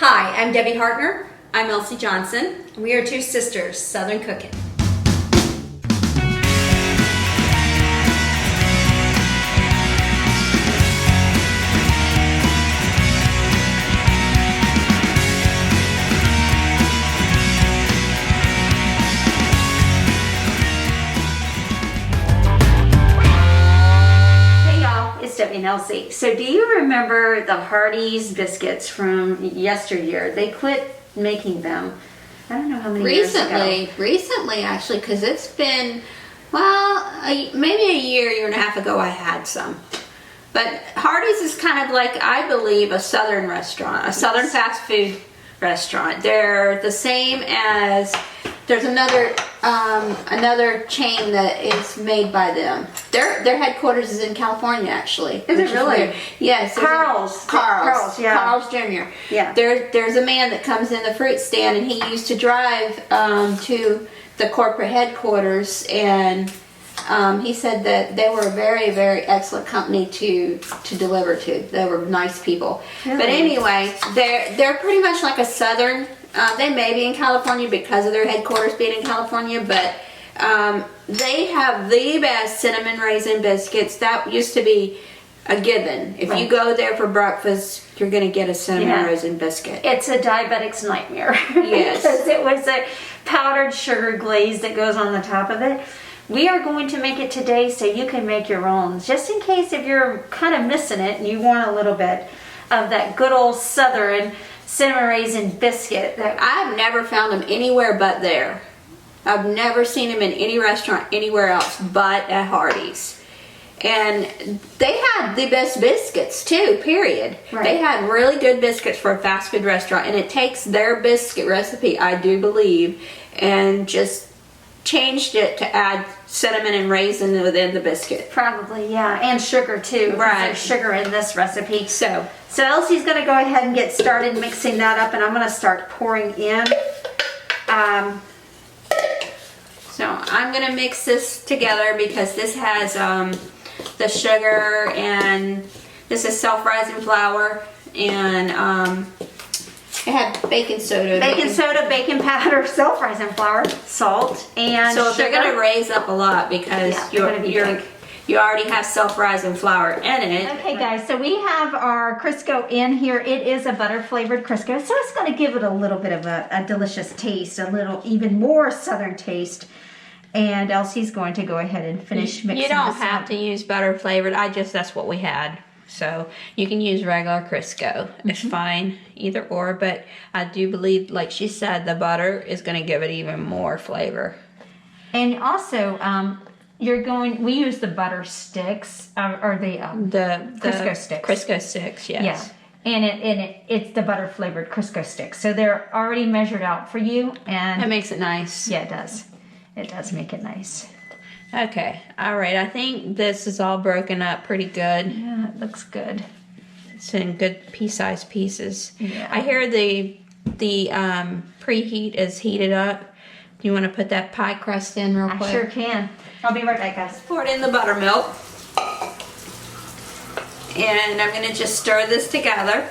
Hi, I'm Debbie Hartner. I'm Elsie Johnson. We are two sisters, Southern cooking. Debbie and Elsie. So do you remember the Hardees biscuits from yesteryear? They quit making them. I don't know how many years ago. Recently, actually, because it's been, well, maybe a year and a half ago I had some. But Hardees is kind of like, I believe, a Southern restaurant, a Southern fast food restaurant. They're the same as, there's another chain that is made by them. Their headquarters is in California, actually. Is it really? Yes. Carl's, yeah. Carl's Jr. Yeah. There's a man that comes in the fruit stand, and he used to drive to the corporate headquarters, and he said that they were a very, very excellent company to deliver to. They were nice people. Really? But anyway, they're pretty much like a Southern. They may be in California because of their headquarters being in California, but they have the best cinnamon raisin biscuits. That used to be a given. If you go there for breakfast, you're going to get a cinnamon raisin biscuit. It's a diabetic's nightmare. Yes. Because it was a powdered sugar glaze that goes on the top of it. We are going to make it today so you can make your own. Just in case if you're kind of missing it and you want a little bit of that good old Southern cinnamon raisin biscuit. I've never found them anywhere but there. I've never seen them in any restaurant anywhere else but at Hardee's. And they had the best biscuits too, period. Right. They had really good biscuits for a fast food restaurant, and it takes their biscuit recipe, I do believe, and just changed it to add cinnamon and raisin within the biscuit. Probably, yeah, and sugar too. Right. There's sugar in this recipe. So Elsie's going to go ahead and get started mixing that up, and I'm going to start pouring in. So I'm going to mix this together because this has the sugar, and this is self-rising flour, and it had baking soda. Baking powder, self-rising flour, salt, and so sugar. They're going to raise up a lot because you already have self-rising flour in it. Okay guys, so we have our Crisco in here. It is a butter flavored Crisco, so it's going to give it a little bit of a delicious taste, a little even more Southern taste. And Elsie's going to go ahead and finish mixing. You don't have to use butter flavored. That's what we had. So you can use regular Crisco. It's fine, either or. But I do believe, like she said, the butter is going to give it even more flavor. And also, we use the butter sticks or the Crisco sticks. Crisco sticks, yes. Yeah, and it's the butter flavored Crisco sticks. So they're already measured out for you, and that makes it nice. Yeah, it does. It does make it nice. Okay, all right. I think this is all broken up pretty good. Yeah, it looks good. It's in good pea-sized pieces. Yeah. I hear the preheat is heated up. Do you want to put that pie crust in real quick? I sure can. I'll be right back, guys. Pour it in the buttermilk. And I'm going to just stir this together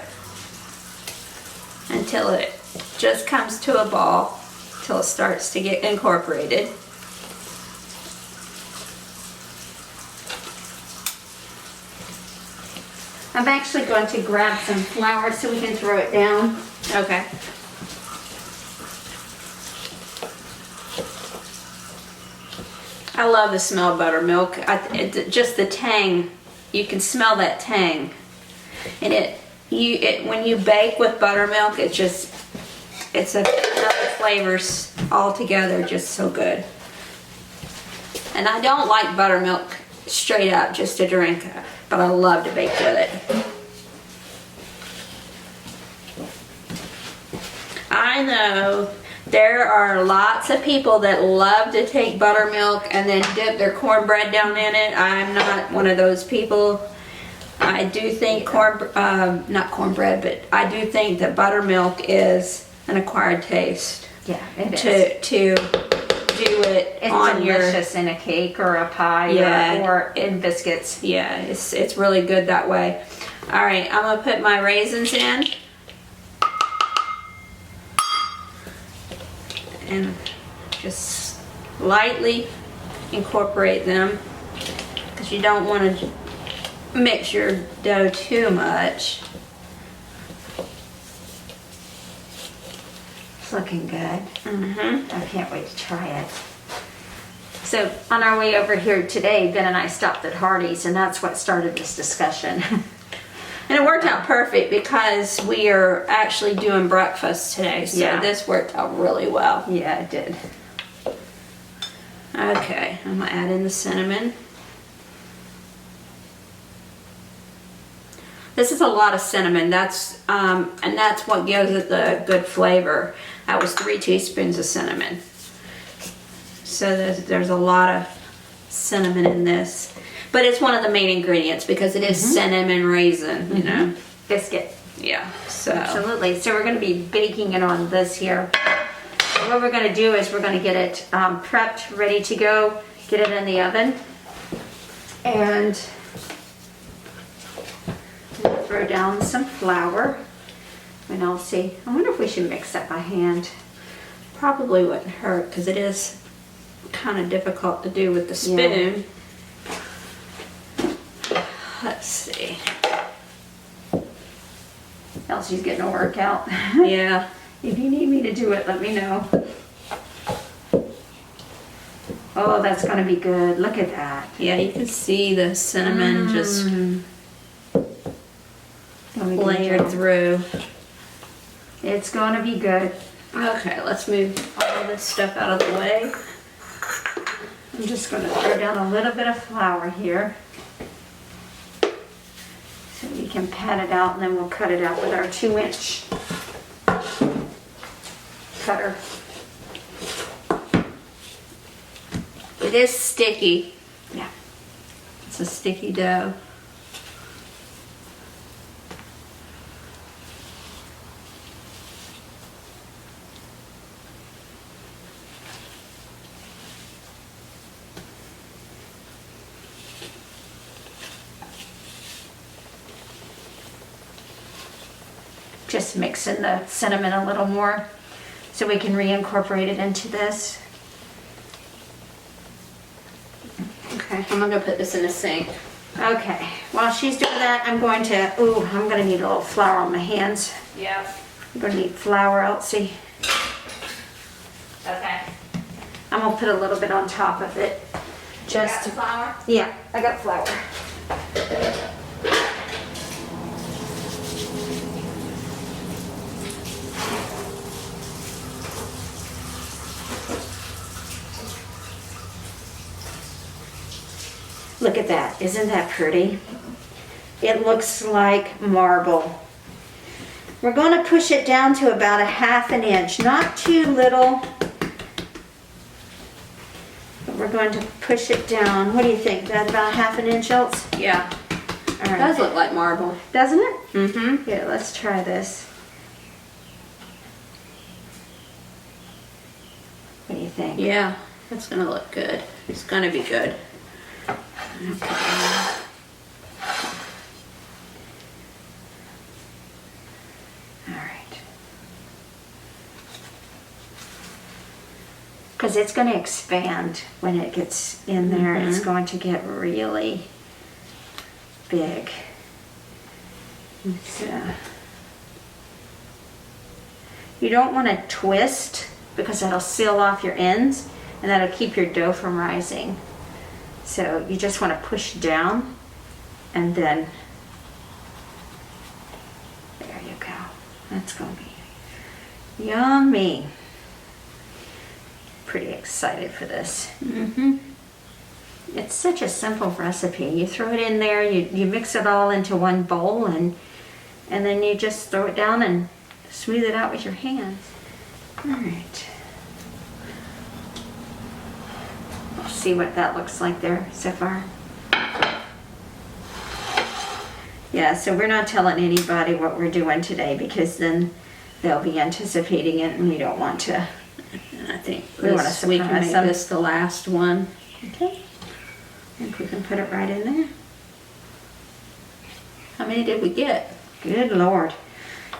until it just comes to a ball, till it starts to get incorporated. I'm actually going to grab some flour so we can throw it down. Okay. I love the smell of buttermilk. Just the tang, you can smell that tang. And when you bake with buttermilk, it's another flavors all together, just so good. And I don't like buttermilk straight up just to drink, but I love to bake with it. I know there are lots of people that love to take buttermilk and then dip their cornbread down in it. I'm not one of those people. I do think not cornbread, but I do think that buttermilk is an acquired taste. Yeah, it is. To do it on your... It's delicious in a cake or a pie or in biscuits. Yeah, it's really good that way. All right, I'm going to put my raisins in. and just lightly incorporate them, because you don't want to mix your dough too much. It's looking good. Mm-hmm. I can't wait to try it. So on our way over here today, Ben and I stopped at Hardees, and that's what started this discussion. And it worked out perfect because we are actually doing breakfast today, so Yeah. this worked out really well. Yeah, it did. Okay, I'm gonna add in the cinnamon. This is a lot of cinnamon. And that's what gives it the good flavor. That was 3 teaspoons of cinnamon. So there's a lot of cinnamon in this, but it's one of the main ingredients because it is cinnamon raisin. You know, Biscuit. yeah. So Absolutely. So we're going to be baking it on this here. And what we're going to do is we're going to get it prepped, ready to go, get it in the oven, and throw down some flour. And I'll see. I wonder if we should mix that by hand. probably wouldn't hurt because it is kind of difficult to do with the spoon. Yeah. Let's see. Elsie's getting a workout. Yeah. If you need me to do it, let me know. Oh, that's going to be good. Look at that. Yeah, you can see the cinnamon just layered through. It's going to be good. Okay, let's move all this stuff out of the way. I'm just going to throw down a little bit of flour here so we can pat it out, and then we'll cut it out with our 2-inch cutter. It is sticky. Yeah. It's a sticky dough. Just mix in the cinnamon a little more so we can reincorporate it into this. Okay, I'm gonna put this in the sink. Okay, while she's doing that, I'm going to need a little flour on my hands. Yeah. I'm gonna need flour, Elsie. Okay. I'm gonna put a little bit on top of it. Just to, flour? yeah, I got flour. Look at that, isn't that pretty? It looks like marble. We're going to push it down to about 1/2 inch, not too little. But we're going to push it down. What do you think? That about 1/2 inch, else? Yeah. All It does right. look like marble. Doesn't it? Mm-hmm. Here, let's try this. What do you think? Yeah, that's gonna look good. It's gonna be good. Okay. All right. Because it's going to expand when it gets in there. It's going to get really big. So, you don't want to twist because that'll seal off your ends and that'll keep your dough from rising. So you just want to push down and then there you go. That's going to be yummy. Pretty excited for this. Mm-hmm. It's such a simple recipe. You throw it in there, you mix it all into one bowl, and then you just throw it down and smooth it out with your hands. All right. We'll see what that looks like there so far. Yeah, so we're not telling anybody what we're doing today because then they'll be anticipating it and we don't want to. And I think We want to we can surprise make them. this the last one. Okay. I think we can put it right in there. How many did we get? Good Lord.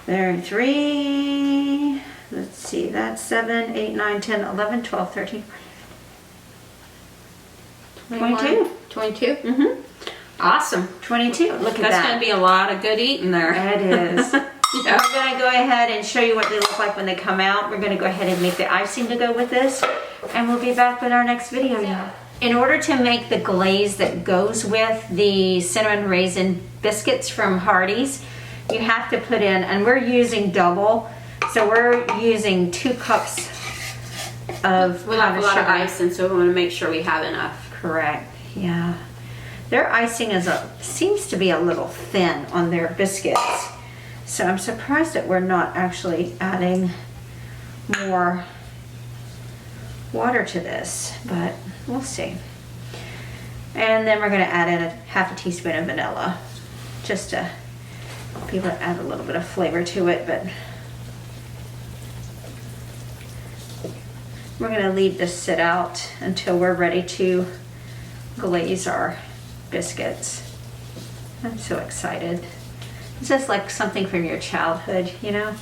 There are 3, let's see, that's 7, 8, 9, 10, 11, 12, 13, 22. 22? Mm-hmm. Awesome. 22. Look at That's that. going to be a lot of good eating there. It is. Yeah. We're going to go ahead and show you what they look like when they come out. We're going to go ahead and make the icing to go with this, and we'll be back with our next video. In order to make the glaze that goes with the cinnamon raisin biscuits from Hardee's, you have to put in, and we're using double, so we're using 2 cups of We have a lot powdered of sugar. icing, so we want to make sure we have enough. Correct, yeah. Their icing seems to be a little thin on their biscuits. So I'm surprised that we're not actually adding more water to this, but we'll see. And then we're gonna add in a half a teaspoon of vanilla, just to be able to add a little bit of flavor to it, but we're gonna leave this sit out until we're ready to glaze our biscuits. I'm so excited. It's just like something from your childhood, you know?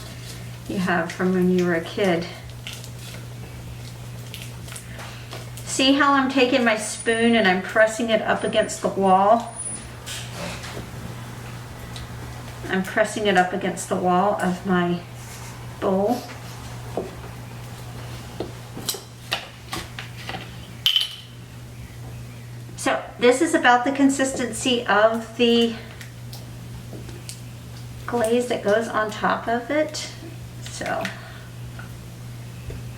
You have from when you were a kid. See how I'm taking my spoon and I'm pressing it up against the wall? I'm pressing it up against the wall of my bowl. So this is about the consistency of the glaze that goes on top of it. So,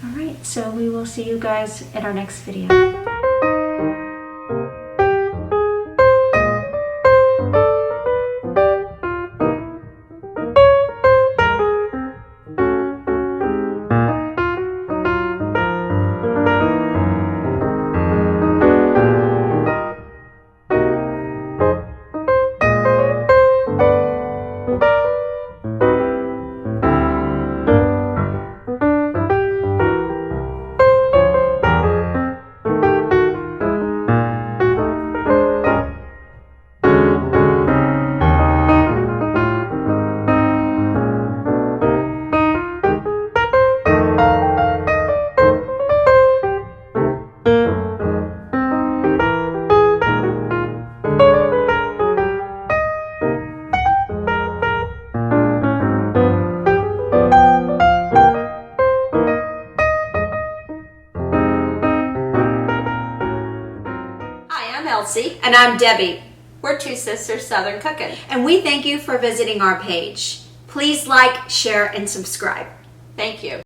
all right, so we will see you guys in our next video. And I'm Debbie. We're 2 sisters Southern cooking. And we thank you for visiting our page. Please like, share, and subscribe. Thank you.